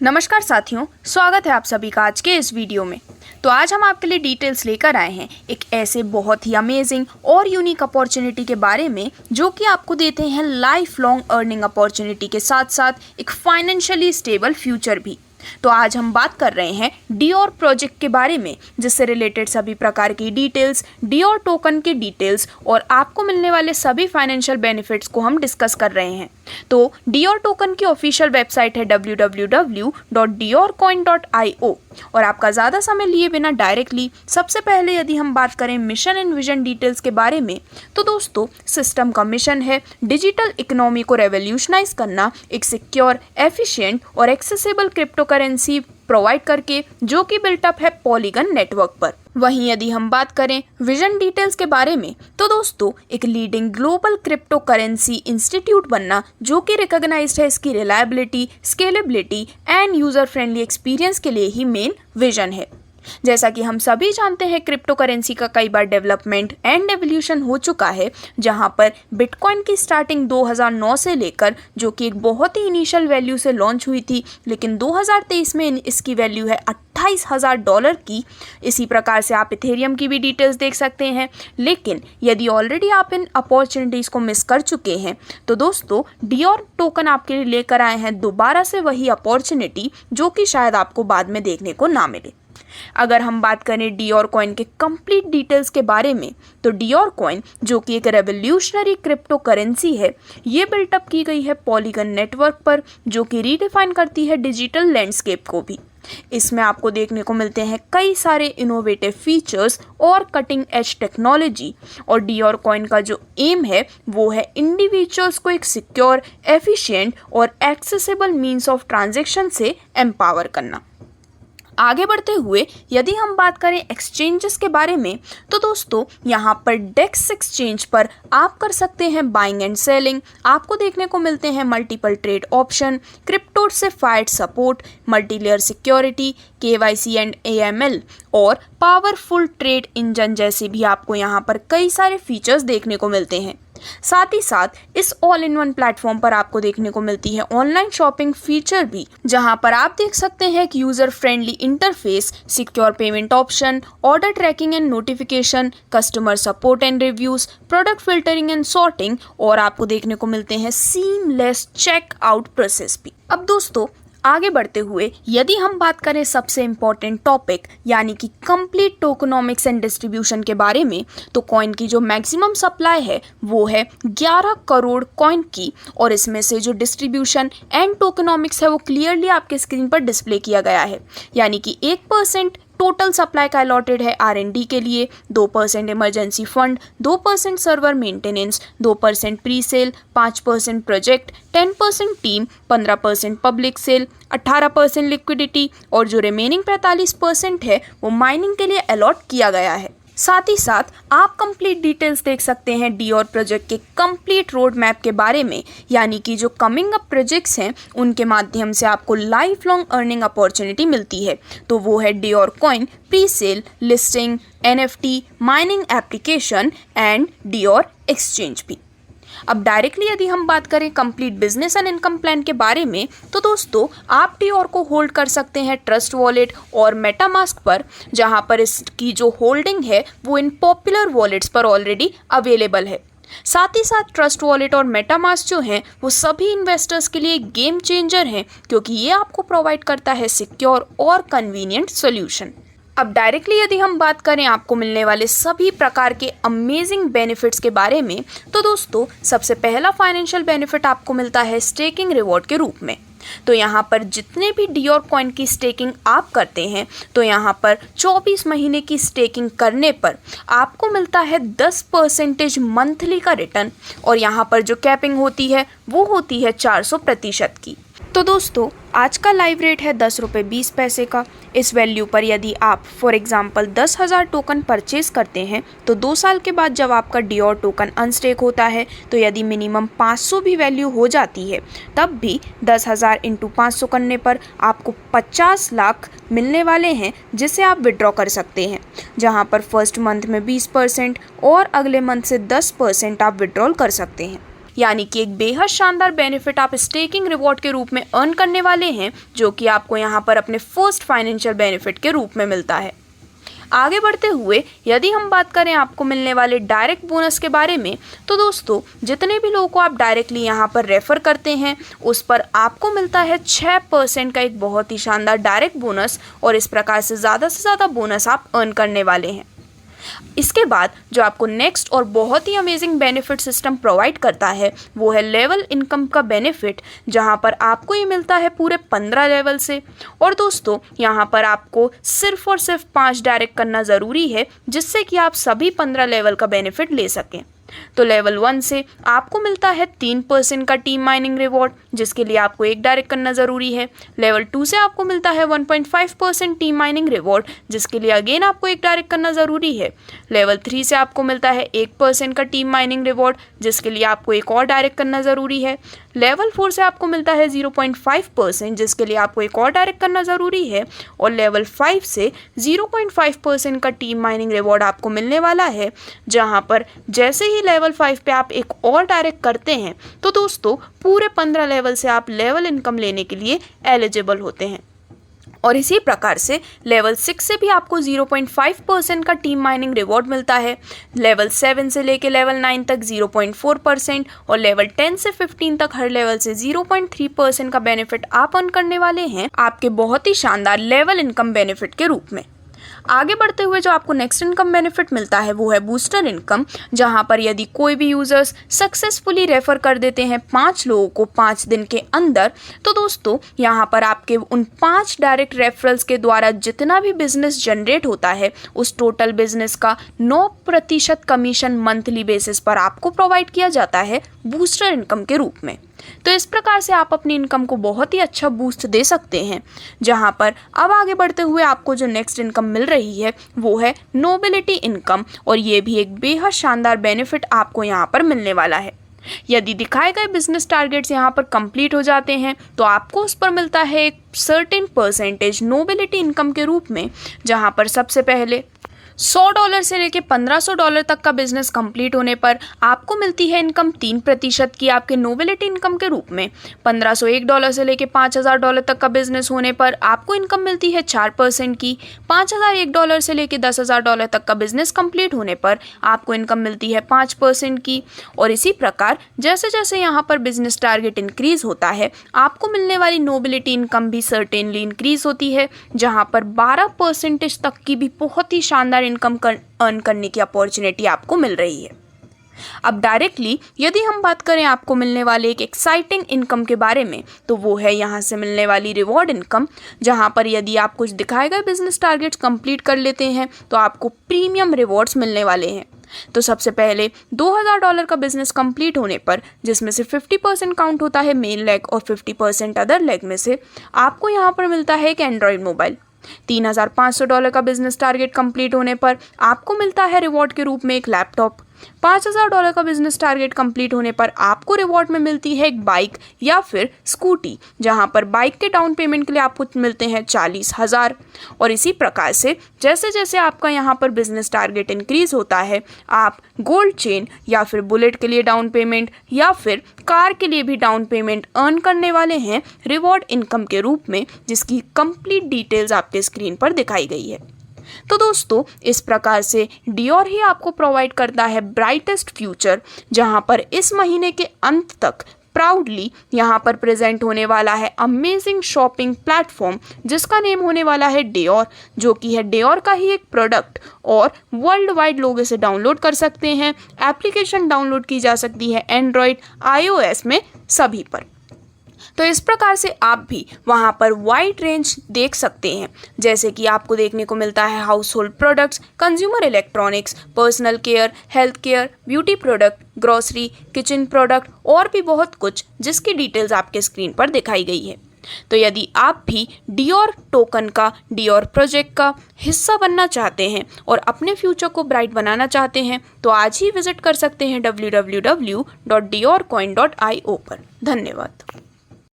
नमस्कार साथियों, स्वागत है आप सभी का आज के इस वीडियो में। तो आज हम आपके लिए डिटेल्स लेकर आए हैं एक ऐसे बहुत ही अमेजिंग और यूनिक अपॉर्चुनिटी के बारे में जो कि आपको देते हैं लाइफ लॉन्ग अर्निंग अपॉर्चुनिटी के साथ साथ एक फाइनेंशियली स्टेबल फ्यूचर भी। तो आज हम बात कर रहे हैं डियोर प्रोजेक्ट के बारे में, जिससे रिलेटेड सभी प्रकार की डिटेल्स, डियोर टोकन के डिटेल्स और आपको मिलने वाले सभी फाइनेंशियल बेनिफिट्स को हम डिस्कस कर रहे हैं। तो डियोर टोकन की ऑफिशियल वेबसाइट है www.diorcoin.io। और आपका ज़्यादा समय लिए बिना डायरेक्टली सबसे पहले यदि हम बात करें मिशन एंड विजन डिटेल्स के बारे में, तो दोस्तों सिस्टम का मिशन है डिजिटल इकोनॉमी को रेवोल्यूशनाइज करना एक सिक्योर, एफिशिएंट और एक्सेसिबल क्रिप्टो करेंसी प्रोवाइड करके, जो कि बिल्टअप है पॉलीगन नेटवर्क पर। वहीं यदि हम बात करें विजन डिटेल्स के बारे में, तो दोस्तों एक leading global crypto currency institute बनना, जो कि रिकॉग्नाइज्ड है इसकी reliability, scalability and user friendly experience के लिए ही मेन विजन है। जैसा कि हम सभी जानते हैं, क्रिप्टो करेंसी का कई बार डेवलपमेंट एंड एवोल्यूशन हो चुका है, जहां पर बिटकॉइन की स्टार्टिंग 2009 से लेकर, जो कि एक बहुत ही इनिशियल वैल्यू से लॉन्च हुई थी, लेकिन 2023 में इसकी वैल्यू है $28,000 की। इसी प्रकार से आप इथेरियम की भी डिटेल्स देख सकते हैं। लेकिन यदि ऑलरेडी आप इन अपॉर्चुनिटीज़ को मिस कर चुके हैं, तो दोस्तों डियोर टोकन आपके लिए लेकर आए हैं दोबारा से वही अपॉर्चुनिटी जो कि शायद आपको बाद में देखने को ना मिले। अगर हम बात करें डियोर कॉइन के कंप्लीट डिटेल्स के बारे में, तो डियोर कॉइन जो कि एक रेवोल्यूशनरी क्रिप्टो करेंसी है, ये बिल्टअप की गई है पॉलीगन नेटवर्क पर, जो कि रीडिफाइन करती है डिजिटल लैंडस्केप को भी। इसमें आपको देखने को मिलते हैं कई सारे इनोवेटिव फीचर्स और कटिंग एज टेक्नोलॉजी। और डियोर कॉइन का जो एम है वो है इंडिविजुअल्स को एक सिक्योर, एफिशिएंट और एक्सेसिबल मीन्स ऑफ ट्रांजैक्शन से एम्पावर करना। आगे बढ़ते हुए यदि हम बात करें एक्सचेंजेस के बारे में, तो दोस्तों यहाँ पर डेक्स एक्सचेंज पर आप कर सकते हैं बाइंग एंड सेलिंग। आपको देखने को मिलते हैं मल्टीपल ट्रेड ऑप्शन, क्रिप्टो से fight support, multilayer security, KYC and AML और पावरफुल ट्रेड इंजन जैसे भी आपको यहाँ पर कई सारे फीचर्स देखने को मिलते हैं। साथ ही साथ इस ऑल इन वन प्लेटफॉर्म पर आपको देखने को मिलती है ऑनलाइन शॉपिंग फीचर भी, जहां पर आप देख सकते हैं कि user friendly interface, secure payment option, order tracking and notification, customer support and reviews, product filtering and sorting, और आपको देखने को मिलते हैं सीमलेस चेकआउट प्रोसेस भी। अब दोस्तों आगे बढ़ते हुए यदि हम बात करें सबसे इम्पॉर्टेंट टॉपिक यानी कि कंप्लीट टोकनोमिक्स एंड डिस्ट्रीब्यूशन के बारे में, तो कॉइन की जो मैक्सिमम सप्लाई है वो है 11 करोड़ कॉइन की, और इसमें से जो डिस्ट्रीब्यूशन एंड टोकनोमिक्स है वो क्लियरली आपके स्क्रीन पर डिस्प्ले किया गया है। यानी कि 1% टोटल सप्लाई का अलॉटेड है R&D के लिए, 2% emergency fund, 2% server maintenance, 2% pre sale, 5% project, 10% team, 15% public sale, 18% liquidity, और जो रिमेनिंग 45% है वो माइनिंग के लिए अलॉट किया गया है। साथ ही साथ आप कंप्लीट डिटेल्स देख सकते हैं डियोर प्रोजेक्ट के कंप्लीट रोड मैप के बारे में, यानी कि जो कमिंग अप प्रोजेक्ट्स हैं उनके माध्यम से आपको लाइफ लॉन्ग अर्निंग अपॉर्चुनिटी मिलती है। तो वो है Dior coin, pre sale, listing, NFT, mining application and Dior exchange भी। अब डायरेक्टली यदि हम बात करें complete business and income plan के बारे में, तो दोस्तों आप डियोर को होल्ड कर सकते हैं ट्रस्ट वॉलेट और मेटामास्क पर, जहां पर इसकी जो होल्डिंग है वो इन पॉपुलर वॉलेट्स पर ऑलरेडी अवेलेबल है। साथ ही साथ ट्रस्ट वॉलेट और मेटामास्क जो हैं वो सभी इन्वेस्टर्स के लिए गेम चेंजर हैं, क्योंकि ये आपको प्रोवाइड करता है सिक्योर और कन्वीनियंट सोल्यूशन। अब डायरेक्टली यदि हम बात करें आपको मिलने वाले सभी प्रकार के अमेजिंग बेनिफिट्स के बारे में, तो दोस्तों सबसे पहला फाइनेंशियल बेनिफिट आपको मिलता है स्टेकिंग रिवॉर्ड के रूप में। तो यहाँ पर जितने भी डियोर कॉइन की स्टेकिंग आप करते हैं, तो यहाँ पर 24 महीने की स्टेकिंग करने पर आपको मिलता है 10% मंथली का रिटर्न, और यहाँ पर जो कैपिंग होती है वो होती है 400% की। तो दोस्तों आज का लाइव रेट है 10 रुपये 20 पैसे का। इस वैल्यू पर यदि आप फॉर एग्जांपल 10,000 टोकन परचेज करते हैं, तो 2 साल के बाद जब आपका डियोर टोकन अनस्टेक होता है, तो यदि मिनिमम 500 भी वैल्यू हो जाती है, तब भी 10,000 × 500 करने पर आपको 50 लाख मिलने वाले हैं, जिसे आप विड्रॉ कर सकते हैं, जहां पर फर्स्ट मंथ में 20% और अगले मंथ से 10% आप विड्रॉल कर सकते हैं। यानी कि एक बेहद शानदार बेनिफिट आप स्टेकिंग रिवॉर्ड के रूप में अर्न करने वाले हैं, जो कि आपको यहाँ पर अपने फर्स्ट फाइनेंशियल बेनिफिट के रूप में मिलता है। आगे बढ़ते हुए यदि हम बात करें आपको मिलने वाले डायरेक्ट बोनस के बारे में, तो दोस्तों जितने भी लोगों को आप डायरेक्टली यहाँ पर रेफ़र करते हैं उस पर आपको मिलता है 6% का एक बहुत ही शानदार डायरेक्ट बोनस, और इस प्रकार से ज़्यादा बोनस आप अर्न करने वाले हैं। इसके बाद जो आपको नेक्स्ट और बहुत ही अमेजिंग बेनिफिट सिस्टम प्रोवाइड करता है वो है लेवल इनकम का बेनिफिट, जहां पर आपको ये मिलता है पूरे 15 लेवल से। और दोस्तों यहां पर आपको सिर्फ और सिर्फ 5 डायरेक्ट करना ज़रूरी है, जिससे कि आप सभी 15 लेवल का बेनिफिट ले सकें। तो लेवल 1 से आपको मिलता है 3% का टीम माइनिंग रिवॉर्ड, जिसके लिए आपको 1 डायरेक्ट करना ज़रूरी है। लेवल 2 से आपको मिलता है 1.5% टीम माइनिंग रिवॉर्ड, जिसके लिए अगेन आपको 1 डायरेक्ट करना ज़रूरी है। लेवल 3 से आपको मिलता है 1% का टीम माइनिंग रिवॉर्ड, जिसके लिए आपको 1 और डायरेक्ट करना ज़रूरी है। लेवल 4 से आपको मिलता है 0.5%, जिसके लिए आपको 1 और डायरेक्ट करना ज़रूरी है। और लेवल 5 से 0.5% का टीम माइनिंग रिवॉर्ड आपको मिलने वाला है, जहां पर जैसे ही लेवल 5 पे आप 1 और डायरेक्ट करते हैं तो दोस्तों पूरे 15 लेवल से आप लेवल इनकम लेने के लिए एलिजिबल होते हैं। और इसी प्रकार से लेवल 6 से भी आपको 0.5% का टीम माइनिंग रिवॉर्ड मिलता है। लेवल 7 से लेके लेवल 9 तक 0.4% और लेवल 10 से 15 तक हर लेवल से 0.3% का बेनिफिट आप अर्न करने वाले हैं आपके बहुत ही शानदार लेवल इनकम बेनिफिट के रूप में। आगे बढ़ते हुए जो आपको नेक्स्ट इनकम बेनिफिट मिलता है वो है बूस्टर इनकम, जहां पर यदि कोई भी यूजर्स सक्सेसफुली रेफर कर देते हैं 5 लोगों को 5 दिन के अंदर, तो दोस्तों यहां पर आपके उन 5 डायरेक्ट रेफरल्स के द्वारा जितना भी बिजनेस जनरेट होता है उस टोटल बिजनेस का 9% कमीशन मंथली बेसिस पर आपको प्रोवाइड किया जाता है बूस्टर इनकम के रूप में। तो इस प्रकार से आप अपनी इनकम को बहुत ही अच्छा बूस्ट दे सकते हैं। जहां पर अब आगे बढ़ते हुए आपको जो नेक्स्ट इनकम मिल रही है वो है नोबिलिटी इनकम, और ये भी एक बेहद शानदार बेनिफिट आपको यहां पर मिलने वाला है। यदि दिखाए गए बिजनेस टारगेट्स यहाँ पर कंप्लीट हो जाते हैं तो आपको उस पर मिलता है एक सर्टेन परसेंटेज नोबिलिटी इनकम के रूप में, जहाँ पर सबसे पहले $100 से लेके $1500 तक का बिजनेस कंप्लीट होने पर आपको मिलती है इनकम 3% की आपके नोबिलिटी इनकम के रूप में। $1501 से लेके $5000 तक का बिजनेस होने पर आपको इनकम मिलती है 4% की। $5001 से लेके $10,000 तक का बिजनेस कंप्लीट होने पर आपको इनकम मिलती है 5% की। और इसी प्रकार जैसे जैसे यहाँ पर बिजनेस टारगेट इंक्रीज होता है आपको मिलने वाली नोबिलिटी इनकम भी सर्टेनली इंक्रीज होती है, जहाँ पर 12% तक की भी बहुत ही शानदार इनकम अर्न करने की अपॉर्चुनिटी आपको मिल रही है। अब डायरेक्टली यदि हम बात करें आपको मिलने वाले एक एक्साइटिंग इनकम के बारे में, तो वो है यहाँ से मिलने वाली रिवॉर्ड इनकम, जहाँ पर यदि आप कुछ दिखाए गए बिजनेस टारगेट्स कंप्लीट कर लेते हैं तो आपको प्रीमियम रिवॉर्ड्स मिलने वाले हैं। तो सबसे पहले $2000 का बिजनेस कंप्लीट होने पर, जिसमें से 50% काउंट होता है मेन लेग और 50% अदर लेग में से, आपको यहाँ पर मिलता है एक एंड्रॉयड मोबाइल। $3500 का बिजनेस टारगेट कंप्लीट होने पर आपको मिलता है रिवॉर्ड के रूप में एक लैपटॉप। $5000 का बिजनेस टारगेट कंप्लीट होने पर आपको रिवॉर्ड में मिलती है एक बाइक या फिर स्कूटी, जहां पर बाइक के डाउन पेमेंट के लिए आपको मिलते हैं 40,000। और इसी प्रकार से जैसे जैसे आपका यहां पर बिजनेस टारगेट इंक्रीज होता है आप गोल्ड चेन या फिर बुलेट के लिए डाउन पेमेंट या फिर कार के लिए भी डाउन पेमेंट अर्न करने वाले हैं रिवॉर्ड इनकम के रूप में, जिसकी कंप्लीट डिटेल्स आपके स्क्रीन पर दिखाई गई है। तो दोस्तों इस प्रकार से डियोर ही आपको प्रोवाइड करता है ब्राइटेस्ट फ्यूचर, जहां पर इस महीने के अंत तक प्राउडली यहाँ पर प्रेजेंट होने वाला है अमेजिंग शॉपिंग प्लेटफॉर्म, जिसका नेम होने वाला है डियोर, जो कि है डियोर का ही एक प्रोडक्ट और वर्ल्ड वाइड लोग इसे डाउनलोड कर सकते हैं। एप्लीकेशन डाउनलोड की जा सकती है एंड्रॉयड, iOS में सभी पर। तो इस प्रकार से आप भी वहाँ पर वाइड रेंज देख सकते हैं, जैसे कि आपको देखने को मिलता है house hold products, consumer electronics, personal care, health care, beauty product, grocery, kitchen product और भी बहुत कुछ, जिसकी डिटेल्स आपके स्क्रीन पर दिखाई गई है। तो यदि आप भी डियोर टोकन का, डियोर प्रोजेक्ट का हिस्सा बनना चाहते हैं और अपने फ्यूचर को ब्राइट बनाना चाहते हैं तो आज ही विजिट कर सकते हैं www.diorcoin.io पर। धन्यवाद।